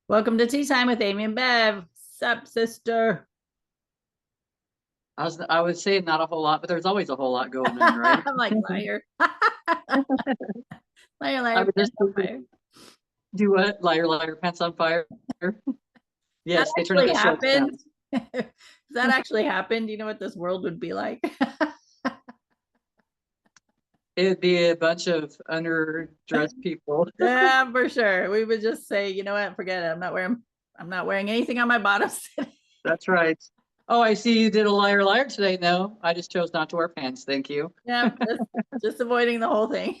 Welcome to Tea Time with Amy and Bev. Sup, sister? I would say not a whole lot, but there's always a whole lot going on, right? I'm like, liar. Liar, I liar, would just pants on fire. do what? Liar, liar, pants on fire. That Yes, they turn actually into shows now. happened. If that actually happened, you know what this world would be like? It'd be a bunch of underdressed people. Yeah, for sure. We would just say, you know what, forget it. I'm not wearing anything on my bottoms today. That's right. Oh, I see you did a liar, liar today. No, I just chose not to wear pants. Thank you. Yeah, just avoiding the whole thing.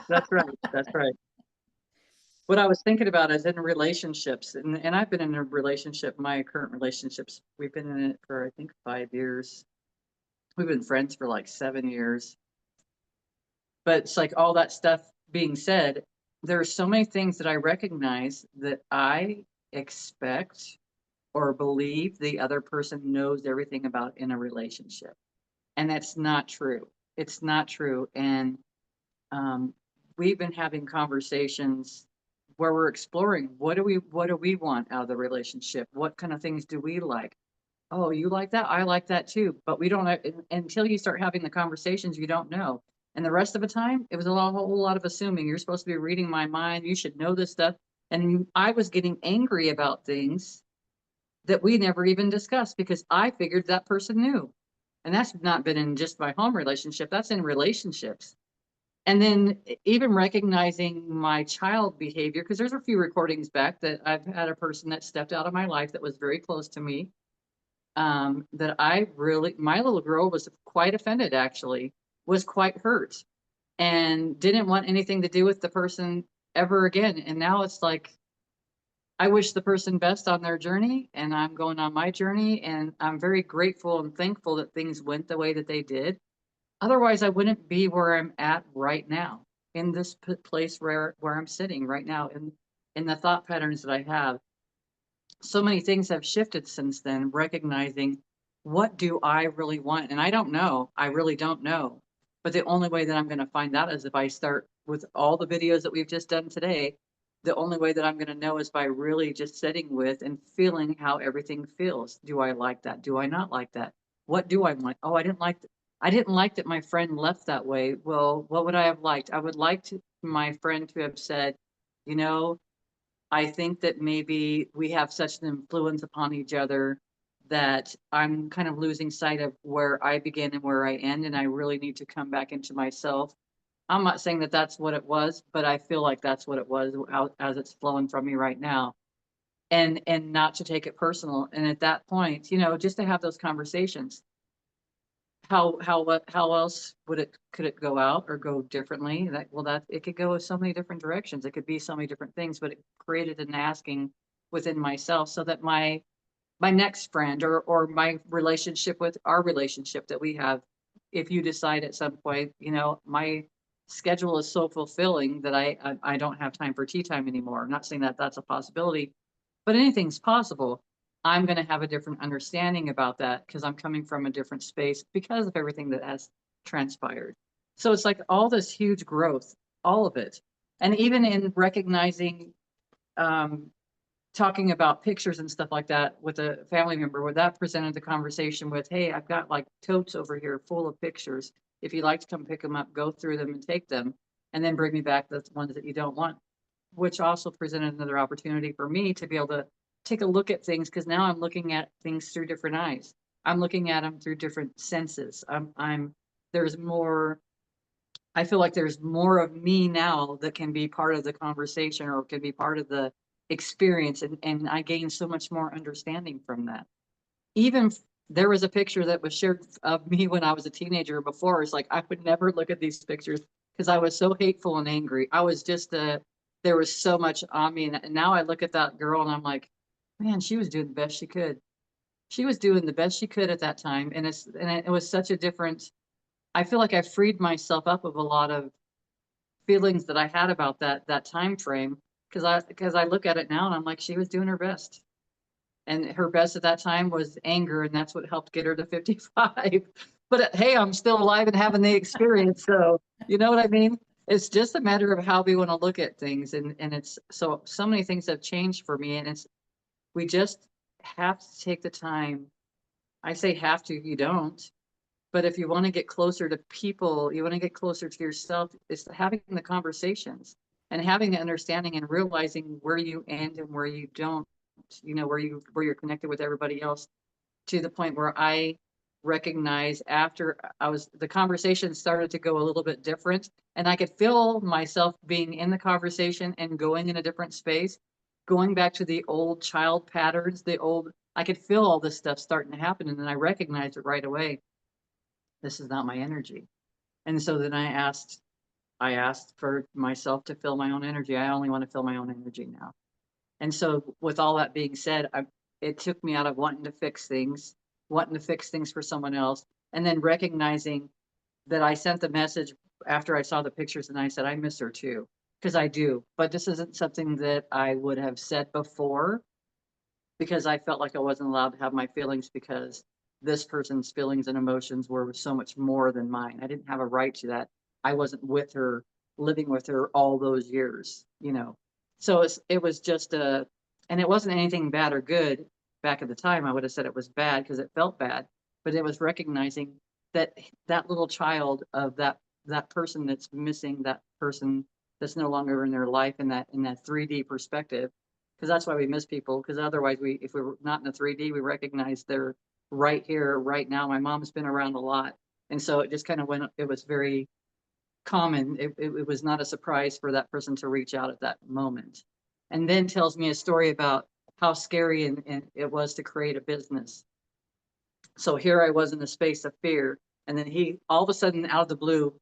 That's right. That's right. What I was thinking about is in relationships, and I've been in a relationship, my current relationships, we've been in it for I think 5 years. We've been friends for like 7 years. But it's like all that stuff being said, there are so many things that I recognize that I expect or believe the other person knows everything about in a relationship. And that's not true. It's not true. And um, we've been having conversations where we're exploring what do we want out of the relationship? What kind of things do we like? Oh, you like that? I like that too. But we don't until you start having the conversations, you don't know. And the rest of the time, it was whole lot of assuming. You're supposed to be reading my mind. You should know this stuff. And I was getting angry about things that we never even discussed because I figured that person knew. And that's not been in just my home relationship, that's in relationships. And then even recognizing my child behavior, because there's a few recordings back that I've had a person that stepped out of my life that was very close to me, that I really, my little girl was quite offended, actually, was quite hurt, and didn't want anything to do with the person ever again. And now it's like, I wish the person best on their journey, and I'm going on my journey, and I'm very grateful and thankful that things went the way that they did. Otherwise, I wouldn't be where I'm at right now, in this place where I'm sitting right now, in the thought patterns that I have. So many things have shifted since then, recognizing what do I really want? And I don't know. I really don't know. But the only way that I'm going to find out is if I start with all the videos that we've just done today. The only way that I'm going to know is by really just sitting with and feeling how everything feels. Do I like that? Do I not like that? What do I want? Oh, I didn't like that my friend left that way. Well, what would I have liked? I would like my friend to have said, you know, I think that maybe we have such an influence upon each other that I'm kind of losing sight of where I begin and where I end, and I really need to come back into myself. I'm not saying that that's what it was, but I feel like that's what it was as it's flowing from me right now, and not to take it personal. And at that point, just to have those conversations. How else could it go out or go differently? That it could go so many different directions. It could be so many different things, but it created an asking within myself so that my next friend or my relationship with our relationship that we have, if you decide at some point, my schedule is so fulfilling that I don't have time for tea time anymore. I'm not saying that that's a possibility, but anything's possible. I'm going to have a different understanding about that because I'm coming from a different space because of everything that has transpired. So it's like all this huge growth, all of it. And even in recognizing, um, talking about pictures and stuff like that with a family member, where that presented the conversation with, hey, I've got like totes over here full of pictures. If you'd like to come pick them up, go through them and take them, and then bring me back the ones that you don't want, which also presented another opportunity for me to be able to take a look at things because now I'm looking at things through different eyes. I'm looking at them through different senses. There's more, I feel like there's more of me now that can be part of the conversation or can be part of the experience. And I gain so much more understanding from that. Even there was a picture that was shared of me when I was a teenager before. It's like I would never look at these pictures because I was so hateful and angry. I was just there was so much on me. And now I look at that girl and I'm like, man, she was doing the best she could. She was doing the best she could at that time. And it was such a different, I feel like I freed myself up of a lot of feelings that I had about that time frame because I look at it now and I'm like, she was doing her best. And her best at that time was anger, and that's what helped get her to 55. But hey, I'm still alive and having the experience, so you know what I mean? It's just a matter of how we want to look at things. And it's so many things have changed for me. And we just have to take the time. I say have to, you don't. But if you want to get closer to people, you want to get closer to yourself, it's having the conversations and having the understanding and realizing where you end and where you don't, where you're connected with everybody else, to the point where I recognize after the conversation started to go a little bit different, and I could feel myself being in the conversation and going in a different space, going back to the old child patterns, I could feel all this stuff starting to happen. And then I recognized it right away. This is not my energy. And so then I asked for myself to feel my own energy. I only want to feel my own energy now. And so with all that being said, it took me out of wanting to fix things, for someone else, and then recognizing that I sent the message after I saw the pictures and I said, I miss her too, because I do. But this isn't something that I would have said before, because I felt like I wasn't allowed to have my feelings, because this person's feelings and emotions were so much more than mine. I didn't have a right to that. I wasn't with her, living with her all those years. So it was just and it wasn't anything bad or good. Back at the time, I would have said it was bad because it felt bad, but it was recognizing that that little child of that person that's missing, that person that's no longer in their life, in that 3D perspective, because that's why we miss people. Because otherwise, if we were not in the 3D, we recognize they're right here, right now. My mom's been around a lot, and so it just kind of went. It was very common. It was not a surprise for that person to reach out at that moment, and then tells me a story about how scary and it was to create a business. So here I was in a space of fear, and then he all of a sudden, out of the blue,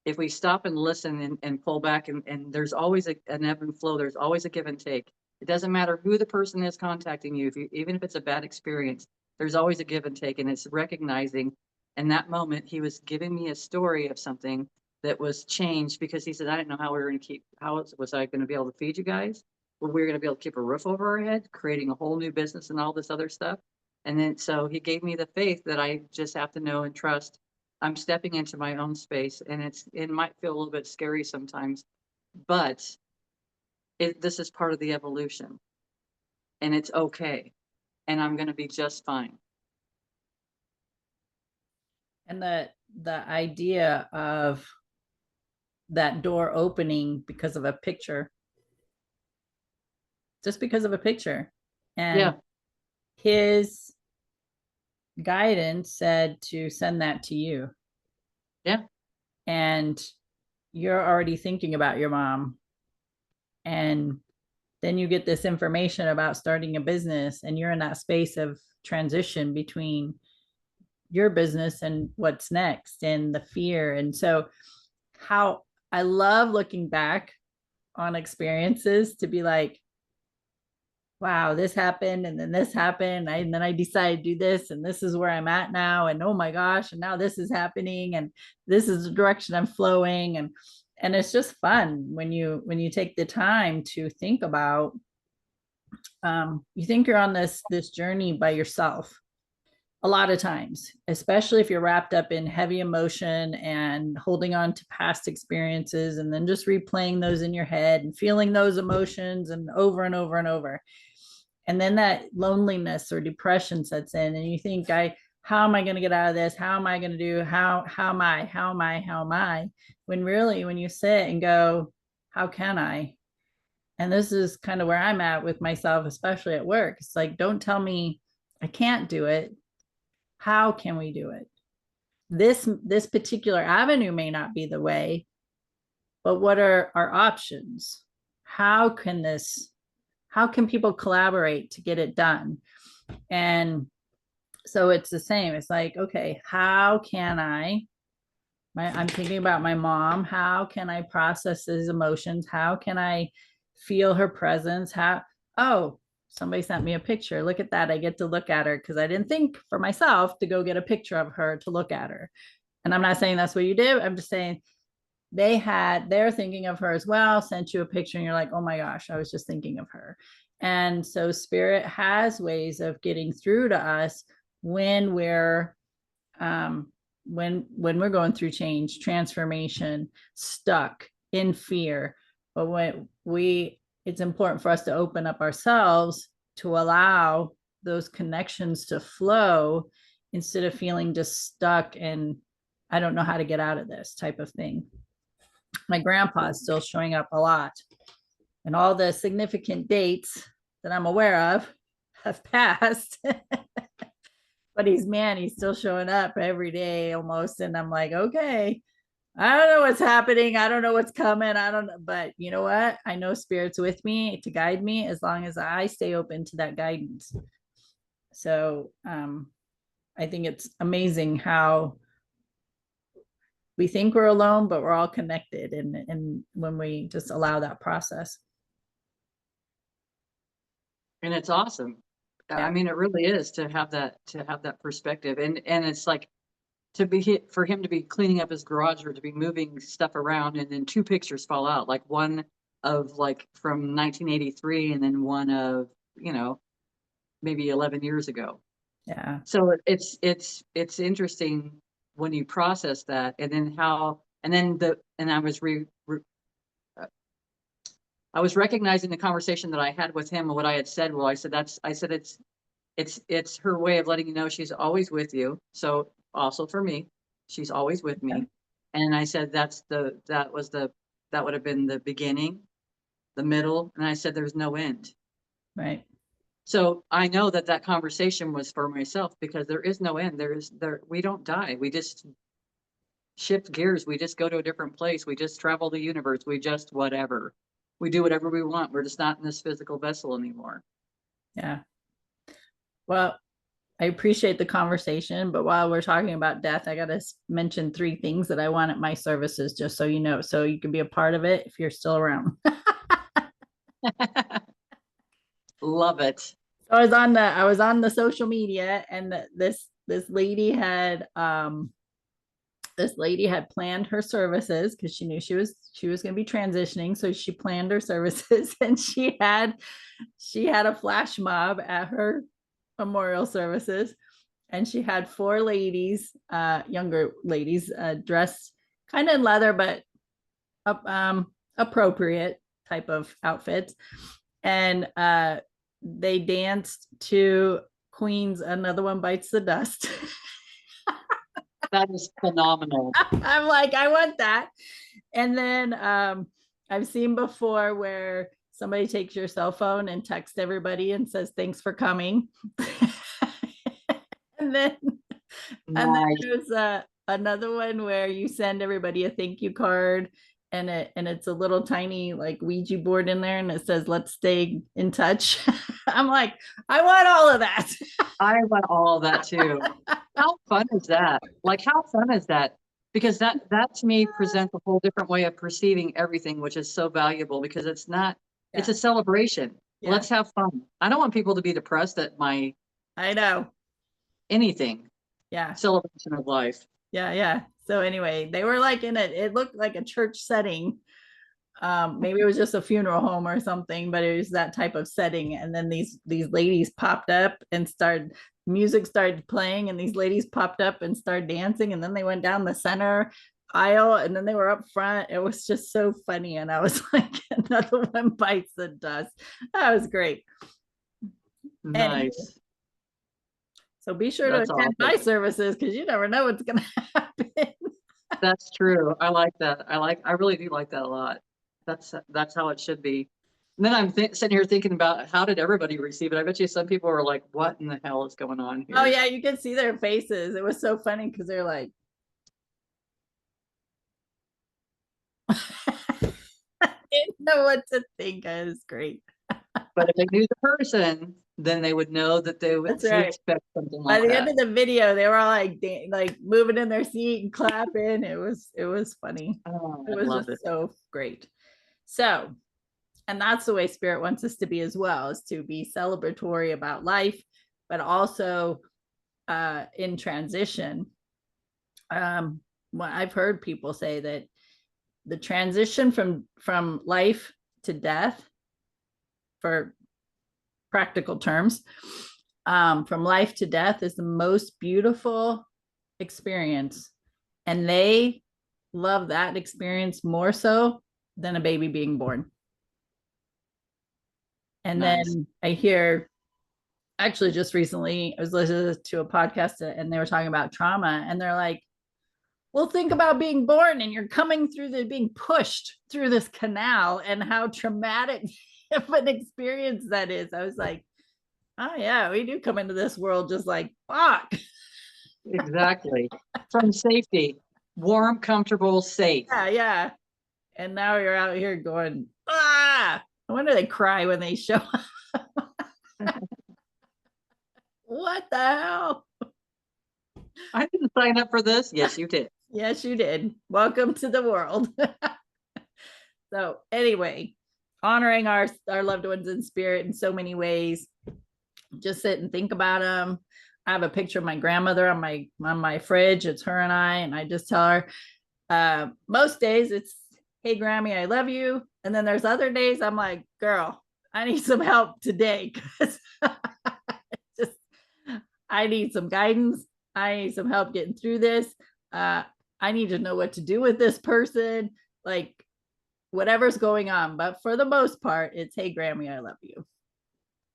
if we stop and listen and pull back, and there's always an ebb and flow, there's always a give and take. It doesn't matter who the person is contacting you, even if it's a bad experience, there's always a give and take. And it's recognizing in that moment, he was giving me a story of something that was changed, because he said, I didn't know how we were going to how was I going to be able to feed you guys? Were we going to be able to keep a roof over our head, creating a whole new business and all this other stuff? And then so he gave me the faith that I just have to know and trust. I'm stepping into my own space, and it might feel a little bit scary sometimes, but this is part of the evolution, and it's okay, and I'm going to be just fine. And the idea of that door opening because of a picture, just because of a picture, and Yeah, his guidance said to send that to you, yeah, and you're already thinking about your mom, and then you get this information about starting a business, and you're in that space of transition between your business and what's next, and the fear. And so how I love looking back on experiences to be like, wow, this happened, and then this happened, and then I decided to do this, and this is where I'm at now, and oh my gosh, and now this is happening, and this is the direction I'm flowing. And it's just fun when you take the time to think about, you think you're on this journey by yourself a lot of times, especially if you're wrapped up in heavy emotion and holding on to past experiences, and then just replaying those in your head and feeling those emotions and over and over and over. And then that loneliness or depression sets in, and you think, how am I going to get out of this? How am I going to do? How am I? When really, when you sit and go, how can I? And this is kind of where I'm at with myself, especially at work. It's like, don't tell me I can't do it. How can we do it? This particular avenue may not be the way, but what are our options? How can people collaborate to get it done? And so it's the same. It's like, okay, how can I'm thinking about my mom. How can I process these emotions? How can I feel her presence? Oh, somebody sent me a picture. Look at that. I get to look at her, because I didn't think for myself to go get a picture of her to look at her. And I'm not saying that's what you did. I'm just saying they're thinking of her as well, sent you a picture, and you're like, oh my gosh, I was just thinking of her. And so spirit has ways of getting through to us when we're when we're going through change, transformation, stuck in fear. But when we it's important for us to open up ourselves to allow those connections to flow instead of feeling just stuck and I don't know how to get out of this type of thing. My grandpa is still showing up a lot, and all the significant dates that I'm aware of have passed. But he's still showing up every day almost. And I'm like, okay, I don't know what's happening. I don't know what's coming. I don't know. But you know what? I know spirit's with me to guide me as long as I stay open to that guidance. So I think it's amazing how we think we're alone, but we're all connected. And when we just allow that process. And it's awesome. I Yeah. mean, it really is to have that perspective. And it's like to be hit for him to be cleaning up his garage or to be moving stuff around and then two pictures fall out, like one of like from 1983 and then one of, maybe 11 years ago. Yeah. So it's interesting when you process that and then I was recognizing the conversation that I had with him and what I had said. Well, I said it's her way of letting you know she's always with you. So also for me, she's always with Yeah. me. And I said that would have been the beginning, the middle, and I said there's no end. Right. So I know that conversation was for myself because there is no end. We don't die. We just shift gears. We just go to a different place. We just travel the universe. We just whatever. We do whatever we want. We're just not in this physical vessel anymore. Yeah. Well, I appreciate the conversation, but while we're talking about death, I got to mention 3 things that I want at my services, just so you know, so you can be a part of it if you're still around. Love it. So I was on the social media, and this lady had planned her services because she knew she was going to be transitioning, so she planned her services, and she had a flash mob at her memorial services, and she had 4 ladies, younger ladies, dressed kind of in leather, but appropriate type of outfits. And they danced to Queen's Another One Bites the Dust. That is phenomenal. I'm like, I want that. And then I've seen before where somebody takes your cell phone and texts everybody and says, thanks for coming. and then and then Nice. there's another one where you send everybody a thank you card, and it's a little tiny like Ouija board in there, and it says let's stay in touch. I'm like, I want all of that. I want all of that too. How fun is that? Like, how fun is that? Because that to me presents a whole different way of perceiving everything, which is so valuable because it's Yeah. a celebration. Yeah. Let's have fun. I don't want people to be depressed at my I know. anything Yeah. celebration of life. Yeah. Yeah. So anyway, they were like it looked like a church setting. Maybe it was just a funeral home or something, but it was that type of setting. And then these ladies popped up and music started playing, and these ladies popped up and started dancing, and then they went down the center aisle, and then they were up front. It was just so funny. And I was like, Another One Bites the Dust. That was great. Anyway, Nice. so be sure to That's attend my awesome. services because you never know what's going to happen. That's true. I like that. I really do like that a lot. That's how it should be. And then I'm sitting here thinking about how did everybody receive it? I bet you some people are like, what in the hell is going on Oh here? yeah, you could see their faces. It was so funny because they're like, I didn't know what to think. It was great. But if they knew the person, then they would know that they would That's to right. expect something By like the end that. of the video, they were all like moving in their seat and clapping. It was funny. Oh, It I was love just it. so great. So, and that's the way spirit wants us to be as well, is to be celebratory about life, but also in transition. Well, I've heard people say that the transition from life to death, for practical terms, from life to death, is the most beautiful experience And they love that experience more so than a baby being born. And Nice. then I hear, actually, just recently, I was listening to a podcast and they were talking about trauma, and they're like, well, think about being born and you're coming through being pushed through this canal and how traumatic of an experience that is. I was like, oh, yeah, we do come into this world just like, fuck. Exactly. From safety, warm, comfortable, safe. Yeah, yeah. And now you're out here going, ah. I wonder they cry when they show up. What the hell? I didn't sign up for this. Yes, you did. Yes, you did. Welcome to the world. So anyway, honoring our loved ones in spirit in so many ways. Just sit and think about them. I have a picture of my grandmother on my fridge. It's her and I just tell her, most days it's, hey Grammy, I love you. And then there's other days I'm like, girl, I need some help today because just I need some guidance. I need some help getting through this. I need to know what to do with this person. Like whatever's going on. But for the most part, it's, hey Grammy, I love you.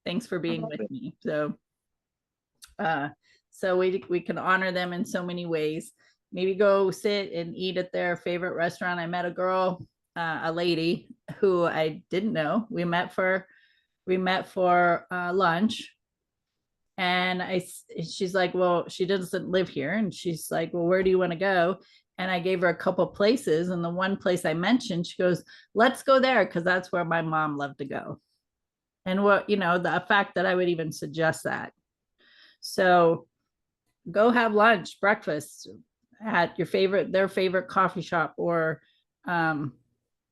Thanks for being with me. Uh, so we can honor them in so many ways. Maybe go sit and eat at their favorite restaurant. I met a girl, a lady who I didn't know. We met for lunch, and she's like, well, she doesn't live here, and she's like, well, where do you want to go? And I gave her a couple places, and the one place I mentioned, she goes, let's go there because that's where my mom loved to go. And what, the fact that I would even suggest that. So go have lunch, breakfast at their favorite coffee shop or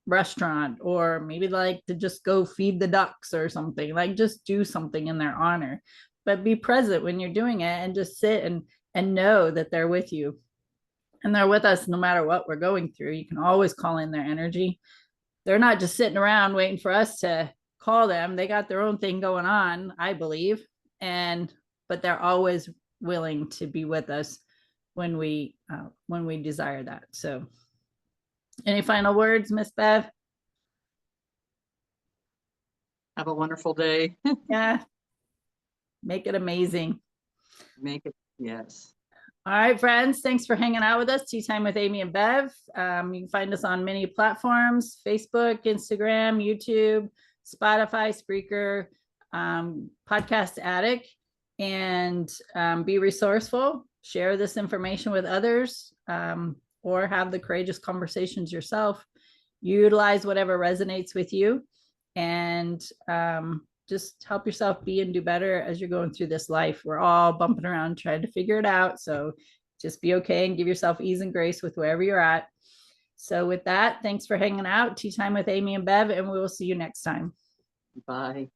restaurant, or maybe like to just go feed the ducks or something. Like just do something in their honor, but be present when you're doing it and just sit and know that they're with you and they're with us no matter what we're going through. You can always call in their energy. They're not just sitting around waiting for us to call them. They got their own thing going on, I believe. But they're always willing to be with us when we desire that. So any final words, Miss Bev? Have a wonderful day. Yeah. Make it amazing. Make it, yes. All right, friends. Thanks for hanging out with us. Tea Time with Amy and Bev. You can find us on many platforms: Facebook, Instagram, YouTube, Spotify, Spreaker, Podcast Addict. And be resourceful. Share this information with others, or have the courageous conversations yourself. Utilize whatever resonates with you, and just help yourself be and do better as you're going through this life. We're all bumping around trying to figure it out. So just be okay and give yourself ease and grace with wherever you're at. So with that, thanks for hanging out. Tea Time with Amy and Bev, and we will see you next time. Bye.